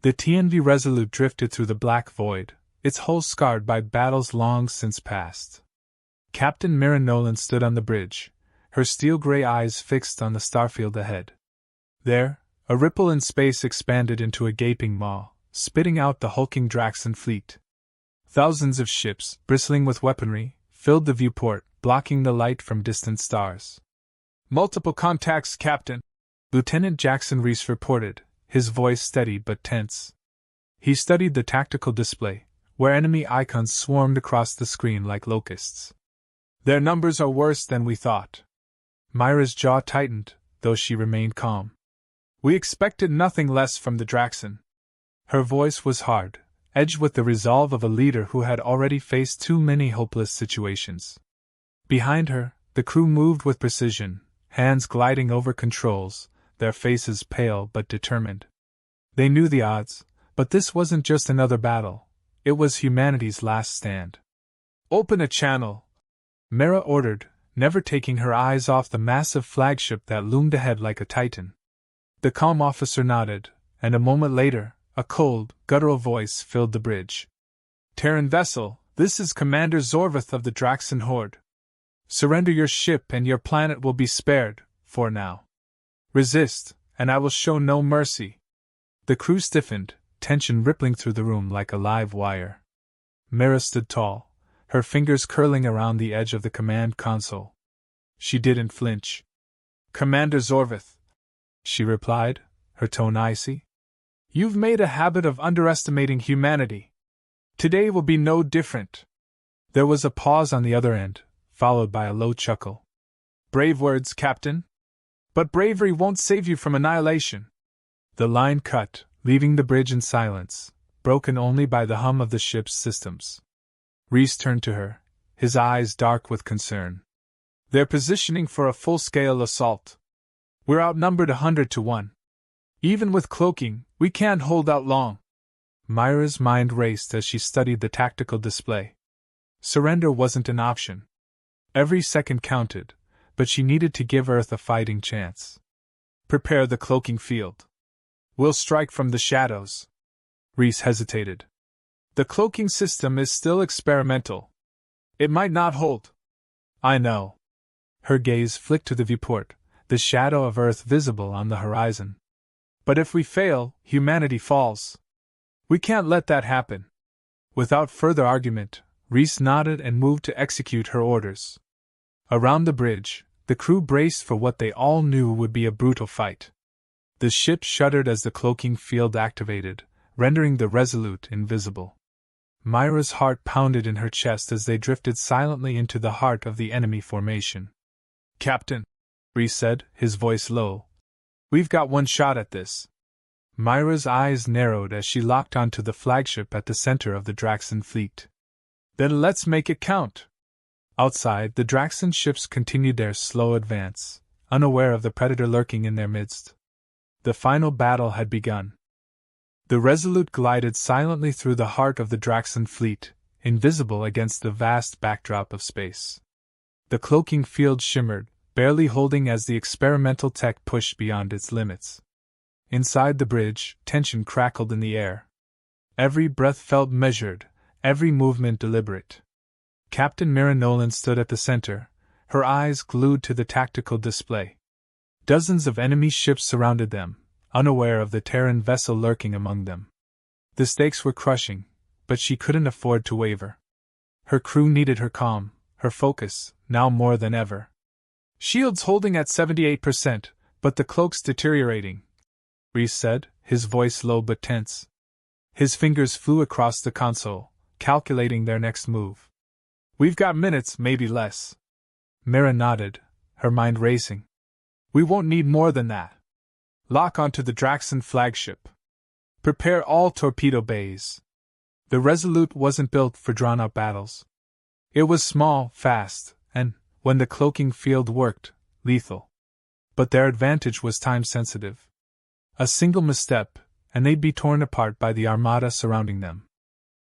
The TNV Resolute drifted through the black void, its hull scarred by battles long since past. Captain Mira Nolan stood on the bridge, her steel-gray eyes fixed on the starfield ahead. There, a ripple in space expanded into a gaping maw, spitting out the hulking Draxan fleet. Thousands of ships, bristling with weaponry, filled the viewport, blocking the light from distant stars. "Multiple contacts, Captain," Lieutenant Jackson Reese reported, his voice steady but tense. He studied the tactical display, where enemy icons swarmed across the screen like locusts. "Their numbers are worse than we thought." Myra's jaw tightened, though she remained calm. "We expected nothing less from the Draxan." Her voice was hard, edged with the resolve of a leader who had already faced too many hopeless situations. Behind her, the crew moved with precision, hands gliding over controls, their faces pale but determined. They knew the odds, but this wasn't just another battle, it was humanity's last stand. "Open a channel," Mira ordered, never taking her eyes off the massive flagship that loomed ahead like a titan. The calm officer nodded, and a moment later, a cold, guttural voice filled the bridge. "Terran vessel, this is Commander Zorvath of the Draxan Horde. Surrender your ship and your planet will be spared, for now. Resist, and I will show no mercy." The crew stiffened, tension rippling through the room like a live wire. Mira stood tall, her fingers curling around the edge of the command console. She didn't flinch. "Commander Zorvath," she replied, her tone icy. "You've made a habit of underestimating humanity. Today will be no different." There was a pause on the other end, followed by a low chuckle. "Brave words, Captain. But bravery won't save you from annihilation." The line cut, leaving the bridge in silence, broken only by the hum of the ship's systems. Reese turned to her, his eyes dark with concern. "They're positioning for a full-scale assault. We're outnumbered 100-1. Even with cloaking, we can't hold out long." Myra's mind raced as she studied the tactical display. Surrender wasn't an option. Every second counted, but she needed to give Earth a fighting chance. "Prepare the cloaking field. We'll strike from the shadows." Reese hesitated. "The cloaking system is still experimental. It might not hold." "I know." Her gaze flicked to the viewport, the shadow of Earth visible on the horizon. "But if we fail, humanity falls. We can't let that happen." Without further argument, Reese nodded and moved to execute her orders. Around the bridge, the crew braced for what they all knew would be a brutal fight. The ship shuddered as the cloaking field activated, rendering the Resolute invisible. Myra's heart pounded in her chest as they drifted silently into the heart of the enemy formation. "Captain," Reese said, his voice low, "we've got one shot at this." Myra's eyes narrowed as she locked onto the flagship at the center of the Draxan fleet. "Then let's make it count." Outside, the Draxan ships continued their slow advance, unaware of the predator lurking in their midst. The final battle had begun. The Resolute glided silently through the heart of the Draxan fleet, invisible against the vast backdrop of space. The cloaking field shimmered, barely holding as the experimental tech pushed beyond its limits. Inside the bridge, tension crackled in the air. Every breath felt measured, every movement deliberate. Captain Mira Nolan stood at the center, her eyes glued to the tactical display. Dozens of enemy ships surrounded them, unaware of the Terran vessel lurking among them. The stakes were crushing, but she couldn't afford to waver. Her crew needed her calm, her focus, now more than ever. "Shields holding at 78%, but the cloak's deteriorating," Reese said, his voice low but tense. His fingers flew across the console, calculating their next move. "We've got minutes, maybe less." Mira nodded, her mind racing. "We won't need more than that. Lock onto the Draxan flagship. Prepare all torpedo bays." The Resolute wasn't built for drawn-out battles. It was small, fast, and, when the cloaking field worked, lethal. But their advantage was time-sensitive. A single misstep, and they'd be torn apart by the Armada surrounding them.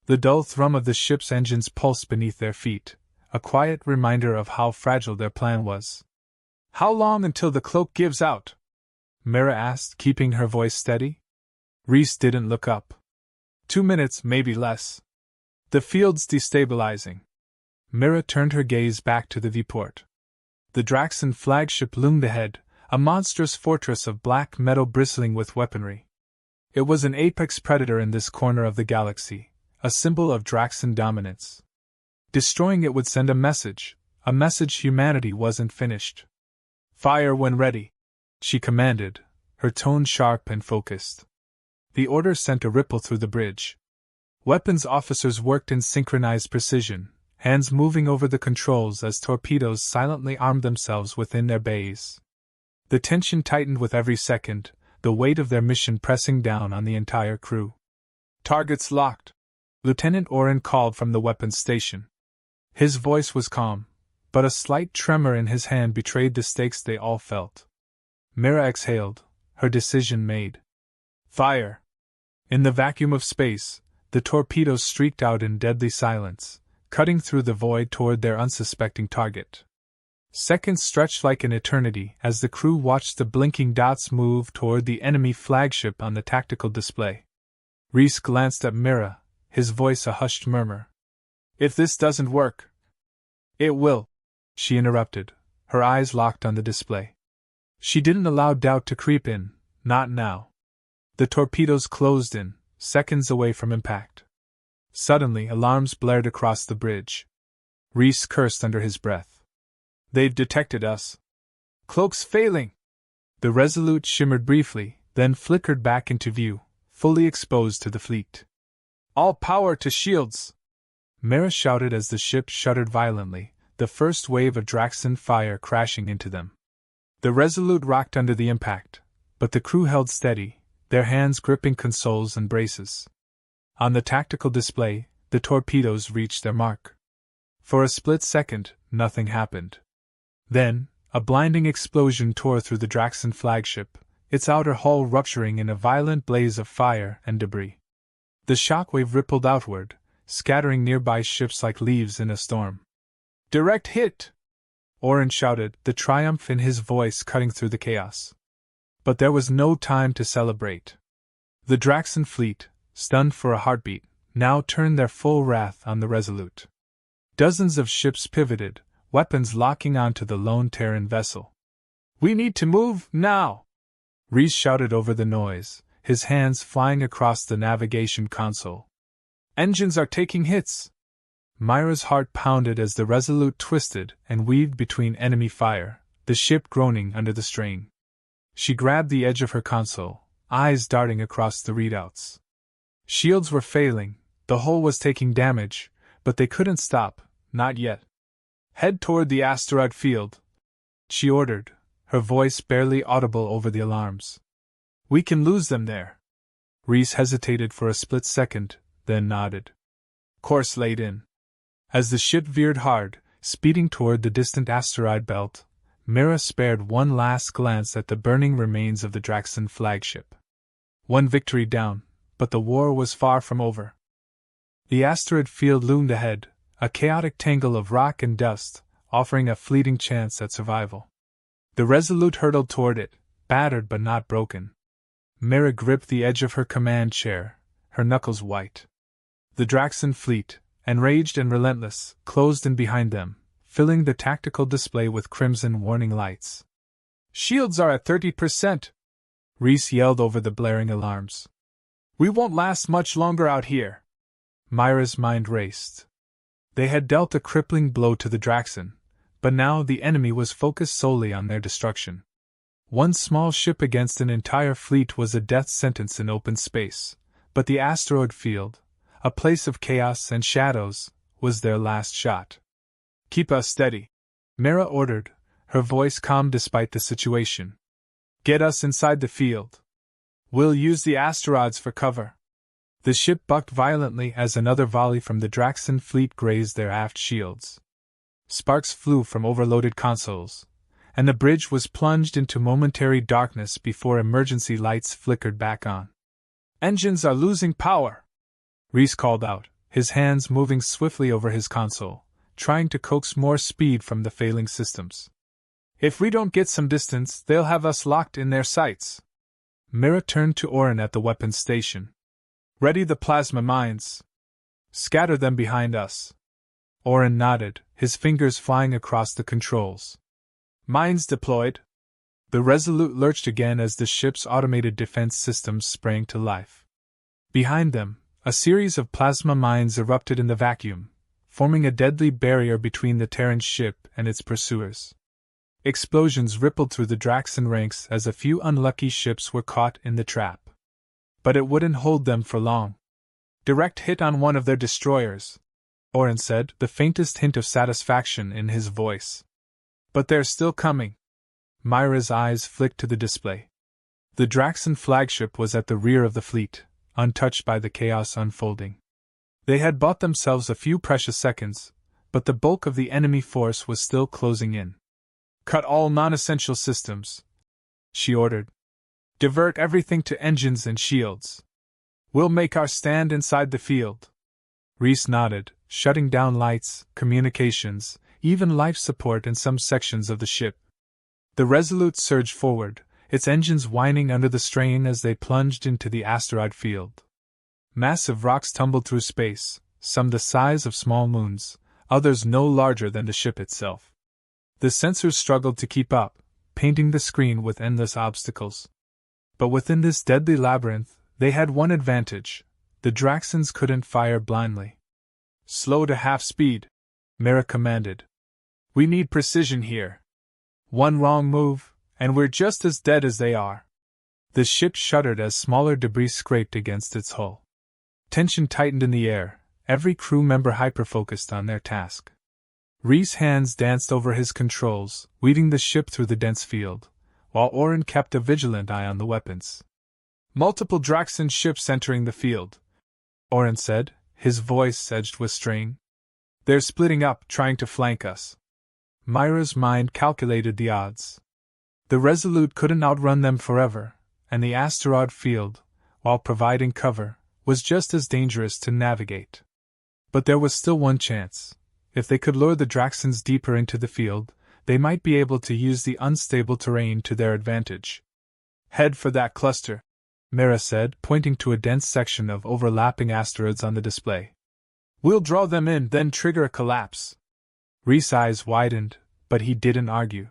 The dull thrum of the ship's engines pulsed beneath their feet, a quiet reminder of how fragile their plan was. "How long until the cloak gives out?" Mira asked, keeping her voice steady. Reese didn't look up. 2 minutes, maybe less. The field's destabilizing. Mira turned her gaze back to the viewport. The Draxon flagship loomed ahead, a monstrous fortress of black metal bristling with weaponry. It was an apex predator in this corner of the galaxy, a symbol of Draxon dominance. Destroying it would send a message humanity wasn't finished. Fire when ready, she commanded, her tone sharp and focused. The order sent a ripple through the bridge. Weapons officers worked in synchronized precision, hands moving over the controls as torpedoes silently armed themselves within their bays. The tension tightened with every second, the weight of their mission pressing down on the entire crew. Targets locked, Lieutenant Oren called from the weapons station. His voice was calm, but a slight tremor in his hand betrayed the stakes they all felt. Mira exhaled, her decision made. Fire! In the vacuum of space, the torpedoes streaked out in deadly silence, cutting through the void toward their unsuspecting target. Seconds stretched like an eternity as the crew watched the blinking dots move toward the enemy flagship on the tactical display. Reese glanced at Mira, his voice a hushed murmur. If this doesn't work... It will, she interrupted, her eyes locked on the display. She didn't allow doubt to creep in, not now. The torpedoes closed in, seconds away from impact. Suddenly, alarms blared across the bridge. Reese cursed under his breath. They've detected us. Cloak's failing! The Resolute shimmered briefly, then flickered back into view, fully exposed to the fleet. All power to shields! Mira shouted as the ship shuddered violently, the first wave of Draxon fire crashing into them. The Resolute rocked under the impact, but the crew held steady, their hands gripping consoles and braces. On the tactical display, the torpedoes reached their mark. For a split second, nothing happened. Then, a blinding explosion tore through the Draxon flagship, its outer hull rupturing in a violent blaze of fire and debris. The shockwave rippled outward, scattering nearby ships like leaves in a storm. Direct hit! Oren shouted, the triumph in his voice cutting through the chaos. But there was no time to celebrate. The Draxon fleet, stunned for a heartbeat, now turned their full wrath on the Resolute. Dozens of ships pivoted, weapons locking onto the lone Terran vessel. We need to move, now! Reese shouted over the noise, his hands flying across the navigation console. Engines are taking hits! Myra's heart pounded as the Resolute twisted and weaved between enemy fire, the ship groaning under the strain. She grabbed the edge of her console, eyes darting across the readouts. Shields were failing, the hull was taking damage, but they couldn't stop, not yet. Head toward the asteroid field, she ordered, her voice barely audible over the alarms. We can lose them there. Reese hesitated for a split second, then nodded. Course laid in. As the ship veered hard, speeding toward the distant asteroid belt, Mira spared one last glance at the burning remains of the Draxon flagship. One victory down, but the war was far from over. The asteroid field loomed ahead, a chaotic tangle of rock and dust, offering a fleeting chance at survival. The Resolute hurtled toward it, battered but not broken. Mira gripped the edge of her command chair, her knuckles white. The Draxon fleet, enraged and relentless, closed in behind them, filling the tactical display with crimson warning lights. Shields are at 30%! Reese yelled over the blaring alarms. We won't last much longer out here! Myra's mind raced. They had dealt a crippling blow to the Draxon, but now the enemy was focused solely on their destruction. One small ship against an entire fleet was a death sentence in open space, but the asteroid field, a place of chaos and shadows, was their last shot. Keep us steady, Mira ordered, her voice calm despite the situation. Get us inside the field. We'll use the asteroids for cover. The ship bucked violently as another volley from the Draxon fleet grazed their aft shields. Sparks flew from overloaded consoles, and the bridge was plunged into momentary darkness before emergency lights flickered back on. Engines are losing power! Reese called out, his hands moving swiftly over his console, trying to coax more speed from the failing systems. If we don't get some distance, they'll have us locked in their sights. Mira turned to Orin at the weapons station. Ready the plasma mines. Scatter them behind us. Orin nodded, his fingers flying across the controls. Mines deployed. The Resolute lurched again as the ship's automated defense systems sprang to life. Behind them, a series of plasma mines erupted in the vacuum, forming a deadly barrier between the Terran ship and its pursuers. Explosions rippled through the Draxan ranks as a few unlucky ships were caught in the trap. But it wouldn't hold them for long. Direct hit on one of their destroyers, Orin said, the faintest hint of satisfaction in his voice. But they're still coming. Myra's eyes flicked to the display. The Draxan flagship was at the rear of the fleet, untouched by the chaos unfolding. They had bought themselves a few precious seconds, but the bulk of the enemy force was still closing in. Cut all non-essential systems, she ordered. Divert everything to engines and shields. We'll make our stand inside the field. Reese nodded, shutting down lights, communications, even life support in some sections of the ship. The Resolute surged forward, its engines whining under the strain as they plunged into the asteroid field. Massive rocks tumbled through space, some the size of small moons, others no larger than the ship itself. The sensors struggled to keep up, painting the screen with endless obstacles. But within this deadly labyrinth, they had one advantage: the Draxans couldn't fire blindly. Slow to half speed, Mira commanded. We need precision here. One wrong move, and we're just as dead as they are. The ship shuddered as smaller debris scraped against its hull. Tension tightened in the air, every crew member hyper-focused on their task. Reese's hands danced over his controls, weaving the ship through the dense field, while Orin kept a vigilant eye on the weapons. Multiple Draxan ships entering the field, Orin said, his voice edged with strain. They're splitting up, trying to flank us. Myra's mind calculated the odds. The Resolute couldn't outrun them forever, and the asteroid field, while providing cover, was just as dangerous to navigate. But there was still one chance. If they could lure the Draxans deeper into the field, they might be able to use the unstable terrain to their advantage. Head for that cluster, Mira said, pointing to a dense section of overlapping asteroids on the display. We'll draw them in, then trigger a collapse. Reese's eyes widened, but he didn't argue.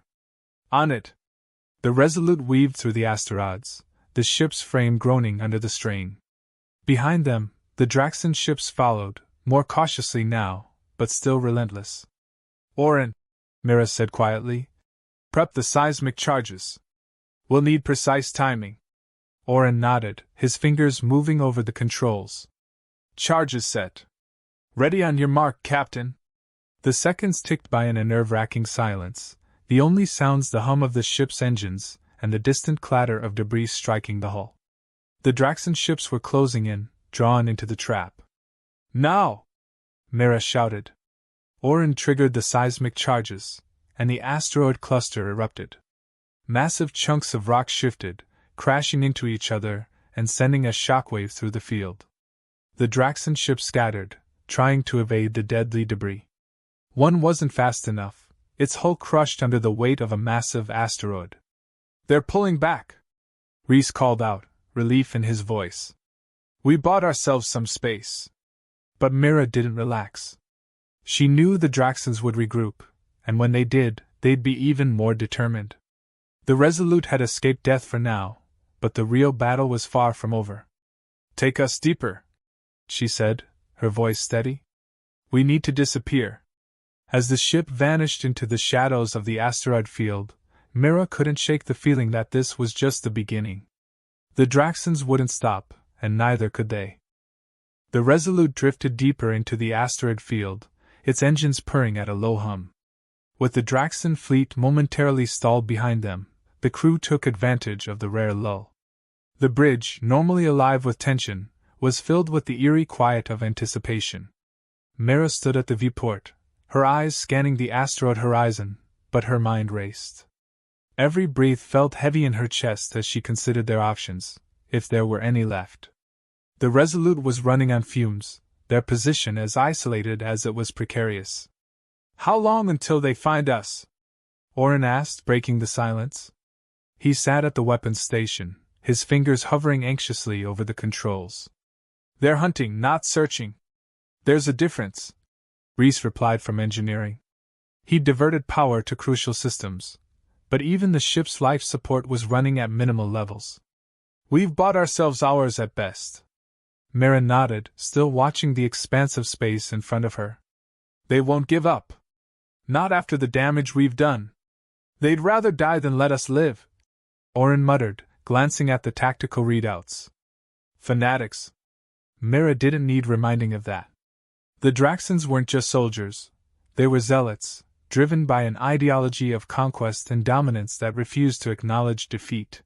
On it. The Resolute weaved through the asteroids, the ship's frame groaning under the strain. Behind them, the Draxan ships followed, more cautiously now, but still relentless. Orin, Mira said quietly, prep the seismic charges. We'll need precise timing. Orin nodded, his fingers moving over the controls. Charges set. Ready on your mark, Captain. The seconds ticked by in a nerve-wracking silence, the only sounds the hum of the ship's engines and the distant clatter of debris striking the hull. The Draxan ships were closing in, drawn into the trap. Now! Mira shouted. Orin triggered the seismic charges, and the asteroid cluster erupted. Massive chunks of rock shifted, crashing into each other and sending a shockwave through the field. The Draxan ships scattered, trying to evade the deadly debris. One wasn't fast enough, its hull crushed under the weight of a massive asteroid. They're pulling back, Reese called out, relief in his voice. We bought ourselves some space. But Mira didn't relax. She knew the Draxans would regroup, and when they did, they'd be even more determined. The Resolute had escaped death for now, but the real battle was far from over. Take us deeper, she said, her voice steady. We need to disappear. As the ship vanished into the shadows of the asteroid field, Mira couldn't shake the feeling that this was just the beginning. The Draxans wouldn't stop, and neither could they. The Resolute drifted deeper into the asteroid field, its engines purring at a low hum. With the Draxan fleet momentarily stalled behind them, the crew took advantage of the rare lull. The bridge, normally alive with tension, was filled with the eerie quiet of anticipation. Mira stood at the viewport, her eyes scanning the asteroid horizon, but her mind raced. Every breath felt heavy in her chest as she considered their options, if there were any left. The Resolute was running on fumes, their position as isolated as it was precarious. How long until they find us? Orin asked, breaking the silence. He sat at the weapons station, his fingers hovering anxiously over the controls. They're hunting, not searching. There's a difference, Reese replied from engineering. He'd diverted power to crucial systems, but even the ship's life support was running at minimal levels. We've bought ourselves hours at best. Mira nodded, still watching the expanse of space in front of her. They won't give up. Not after the damage we've done. They'd rather die than let us live, Orin muttered, glancing at the tactical readouts. Fanatics. Mira didn't need reminding of that. The Draxans weren't just soldiers. They were zealots, driven by an ideology of conquest and dominance that refused to acknowledge defeat.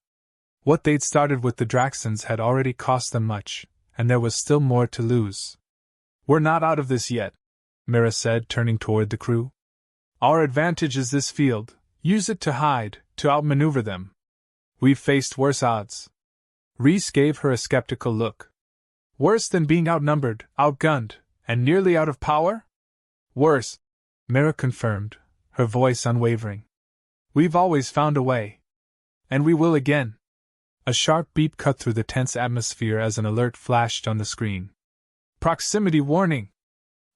What they'd started with the Draxans had already cost them much, and there was still more to lose. We're not out of this yet, Mira said, turning toward the crew. Our advantage is this field. Use it to hide, to outmaneuver them. We've faced worse odds. Reese gave her a skeptical look. Worse than being outnumbered, outgunned, and nearly out of power? Worse, Mira confirmed, her voice unwavering. We've always found a way. And we will again. A sharp beep cut through the tense atmosphere as an alert flashed on the screen. Proximity warning!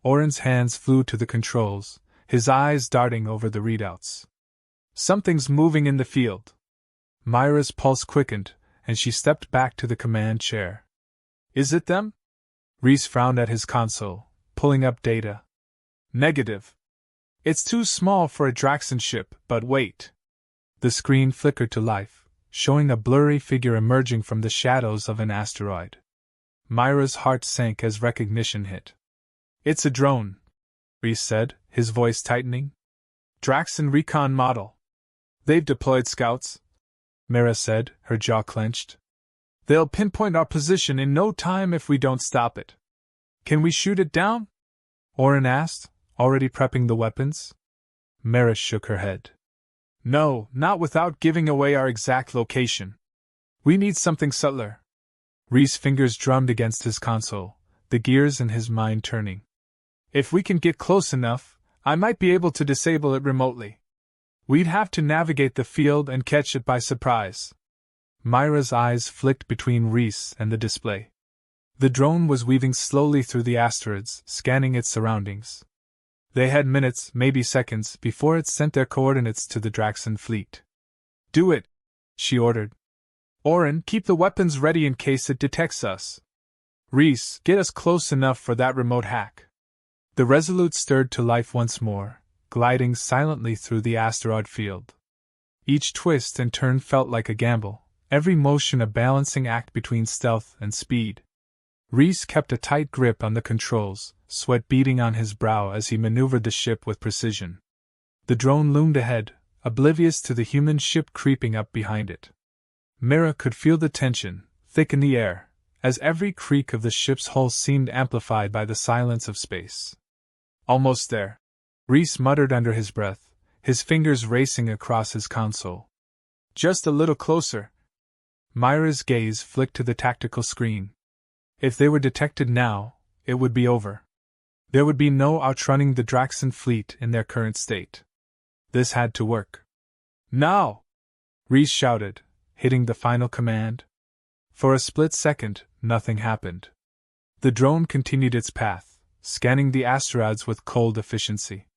Orin's hands flew to the controls, his eyes darting over the readouts. Something's moving in the field. Myra's pulse quickened, and she stepped back to the command chair. Is it them? Reese frowned at his console, pulling up data. Negative. It's too small for a Draxan ship, but wait. The screen flickered to life, showing a blurry figure emerging from the shadows of an asteroid. Myra's heart sank as recognition hit. It's a drone, Reese said, his voice tightening. Draxan recon model. They've deployed scouts, Mira said, her jaw clenched. They'll pinpoint our position in no time if we don't stop it. Can we shoot it down? Orin asked, already prepping the weapons. Mira shook her head. No, not without giving away our exact location. We need something subtler. Reese's fingers drummed against his console, the gears in his mind turning. If we can get close enough, I might be able to disable it remotely. We'd have to navigate the field and catch it by surprise. Myra's eyes flicked between Reese and the display. The drone was weaving slowly through the asteroids, scanning its surroundings. They had minutes, maybe seconds, before it sent their coordinates to the Draxan fleet. Do it, she ordered. Orin, keep the weapons ready in case it detects us. Reese, get us close enough for that remote hack. The Resolute stirred to life once more, gliding silently through the asteroid field. Each twist and turn felt like a gamble, every motion a balancing act between stealth and speed. Reese kept a tight grip on the controls, sweat beading on his brow as he maneuvered the ship with precision. The drone loomed ahead, oblivious to the human ship creeping up behind it. Mira could feel the tension, thick in the air, as every creak of the ship's hull seemed amplified by the silence of space. Almost there, Reese muttered under his breath, his fingers racing across his console. Just a little closer. Myra's gaze flicked to the tactical screen. If they were detected now, it would be over. There would be no outrunning the Draxan fleet in their current state. This had to work. Now! Reese shouted, hitting the final command. For a split second, nothing happened. The drone continued its path, scanning the asteroids with cold efficiency.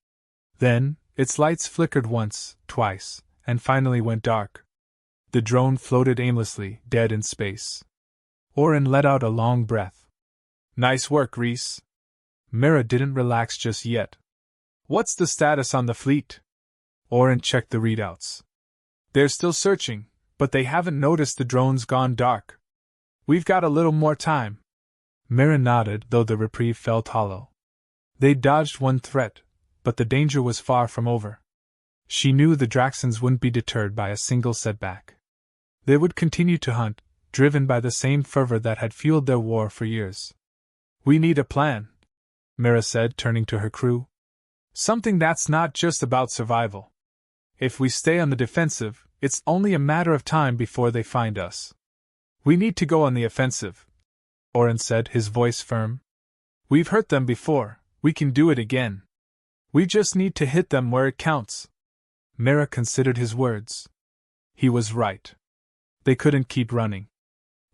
Then, its lights flickered once, twice, and finally went dark. The drone floated aimlessly, dead in space. Orin let out a long breath. Nice work, Reese. Mira didn't relax just yet. What's the status on the fleet? Orin checked the readouts. They're still searching, but they haven't noticed the drone's gone dark. We've got a little more time. Mira nodded, though the reprieve felt hollow. They'd dodged one threat, but the danger was far from over. She knew the Draxans wouldn't be deterred by a single setback. They would continue to hunt, driven by the same fervor that had fueled their war for years. We need a plan, Mira said, turning to her crew. Something that's not just about survival. If we stay on the defensive, it's only a matter of time before they find us. We need to go on the offensive, Orin said, his voice firm. We've hurt them before, we can do it again. We just need to hit them where it counts. Mira considered his words. He was right. They couldn't keep running.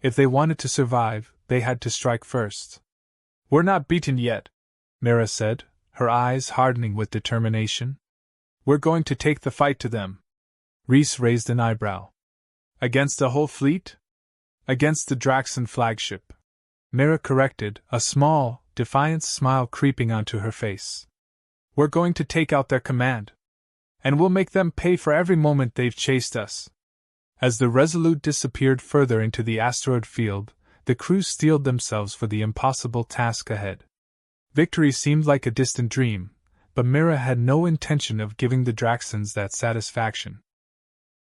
If they wanted to survive, they had to strike first. We're not beaten yet, Mira said, her eyes hardening with determination. We're going to take the fight to them. Reese raised an eyebrow. Against the whole fleet? Against the Draxon flagship. Mira corrected, a small, defiant smile creeping onto her face. We're going to take out their command. And we'll make them pay for every moment they've chased us. As the Resolute disappeared further into the asteroid field, the crew steeled themselves for the impossible task ahead. Victory seemed like a distant dream, but Mira had no intention of giving the Draxons that satisfaction.